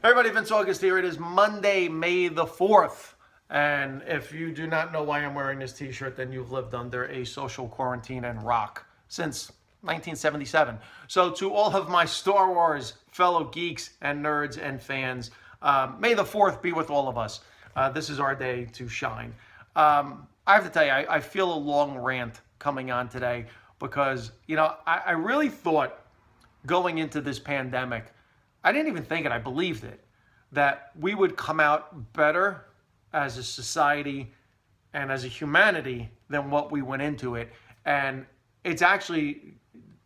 Everybody, Vince August here. It is Monday, May the 4th. And if you do not know why I'm wearing this t-shirt, then you've lived under a social quarantine and rock since 1977. So to all of my Star Wars fellow geeks and nerds and fans, May the 4th be with all of us. This is our day to shine. I have to tell you, I feel a long rant coming on today because, I really thought going into this pandemic, I didn't even think it, I believed it, that we would come out better as a society and as a humanity than what we went into it. And it's actually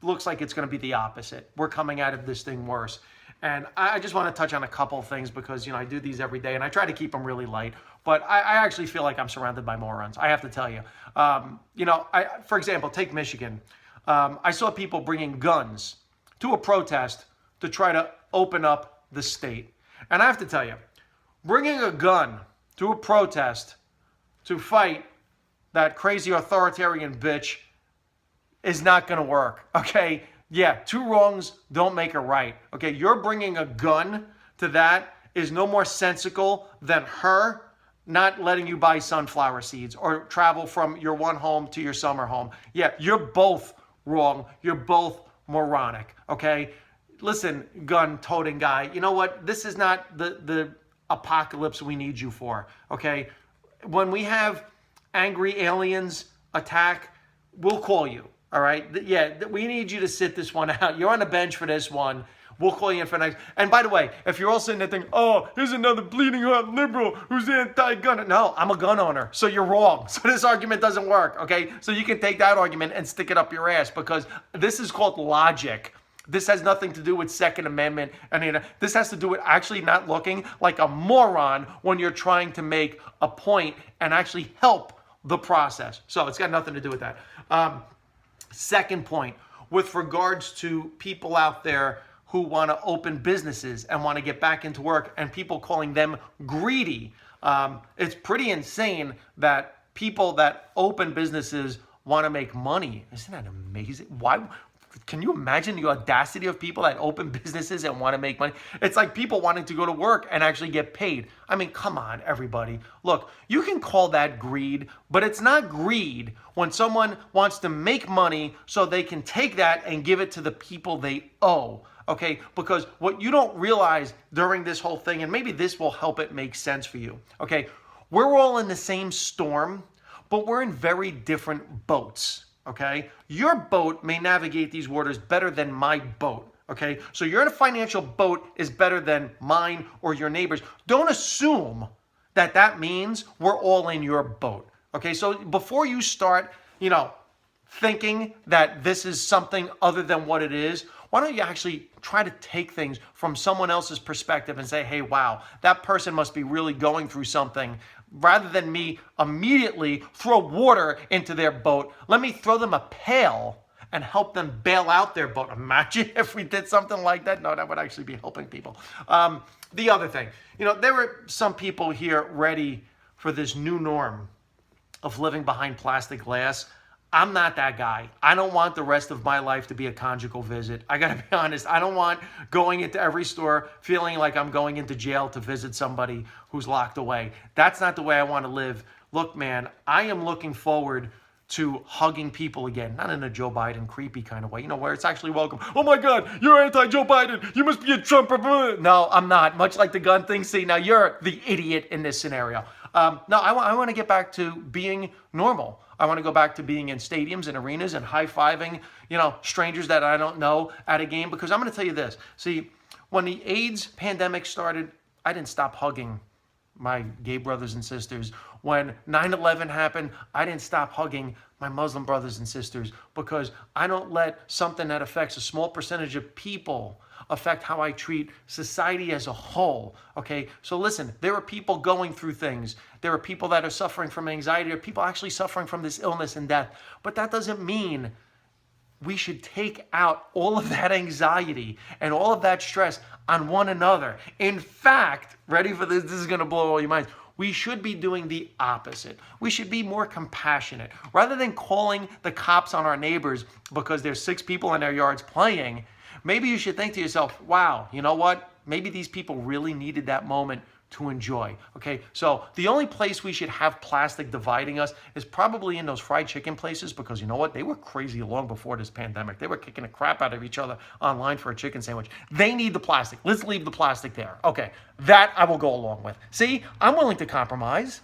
looks like it's going to be the opposite. We're coming out of this thing worse. And I just want to touch on a couple of things because, I do these every day and I try to keep them really light. But I actually feel like I'm surrounded by morons. I have to tell you. For example, take Michigan. I saw people bringing guns to a protest to try to open up the state. And I have to tell you, bringing a gun to a protest to fight that crazy authoritarian bitch is not going to work, okay? Yeah, two wrongs don't make a right, okay? You're bringing a gun to that is no more sensical than her not letting you buy sunflower seeds or travel from your one home to your summer home. Yeah, you're both wrong. You're both moronic, okay? Listen, gun-toting guy, you know what? This is not the apocalypse we need you for, okay? When we have angry aliens attack, we'll call you, all right? Yeah, we need you to sit this one out. You're on the bench for this one. We'll call you in for next. And by the way, if you're all sitting there thinking, oh, here's another bleeding heart liberal who's anti-gun. No, I'm a gun owner, so you're wrong. So this argument doesn't work, okay? So you can take that argument and stick it up your ass because this is called logic. This has nothing to do with Second Amendment. This has to do with actually not looking like a moron when you're trying to make a point and actually help the process. So it's got nothing to do with that. Second point, with regards to people out there who want to open businesses and want to get back into work and people calling them greedy. It's pretty insane that people that open businesses want to make money. Isn't that amazing? Why? Can you imagine the audacity of people that open businesses and want to make money? It's like people wanting to go to work and actually get paid. I mean, come on, everybody. Look, you can call that greed, but it's not greed when someone wants to make money so they can take that and give it to the people they owe. Okay, because what you don't realize during this whole thing, and maybe this will help it make sense for you. Okay, we're all in the same storm, but we're in very different boats. Okay, your boat may navigate these waters better than my boat. Okay, so your financial boat is better than mine or your neighbor's. Don't assume that that means we're all in your boat. Okay, so before you start, thinking that this is something other than what it is, why don't you actually try to take things from someone else's perspective and say, hey, wow, that person must be really going through something. Rather than me immediately throw water into their boat, let me throw them a pail and help them bail out their boat. Imagine if we did something like that. No, that would actually be helping people. The other thing, there were some people here ready for this new norm of living behind plastic glass. I'm not that guy. I don't want the rest of my life to be a conjugal visit. I gotta be honest. I don't want going into every store feeling like I'm going into jail to visit somebody who's locked away. That's not the way I want to live. Look, man, I am looking forward to hugging people again. Not in a Joe Biden creepy kind of way, where it's actually welcome. Oh my God, you're anti-Joe Biden. You must be a Trumper. No, I'm not. Much like the gun thing. See, now you're the idiot in this scenario. No, I want to get back to being normal. I want to go back to being in stadiums and arenas and high-fiving, strangers that I don't know at a game. Because I'm going to tell you this. See, when the AIDS pandemic started, I didn't stop hugging my gay brothers and sisters. When 9/11 happened, I didn't stop hugging my Muslim brothers and sisters because I don't let something that affects a small percentage of people affect how I treat society as a whole, okay? So listen, there are people going through things. There are people that are suffering from anxiety. There are people actually suffering from this illness and death. But that doesn't mean we should take out all of that anxiety and all of that stress on one another. In fact, ready for this? This is going to blow all your minds. We should be doing the opposite. We should be more compassionate. Rather than calling the cops on our neighbors because there's 6 people in their yards playing, maybe you should think to yourself, wow, you know what? maybe these people really needed that moment to enjoy. Okay, so the only place we should have plastic dividing us is probably in those fried chicken places, because you know what? They were crazy long before this pandemic. They were kicking the crap out of each other online for a chicken sandwich. They need the plastic. Let's leave the plastic there. Okay, that I will go along with. See, I'm willing to compromise.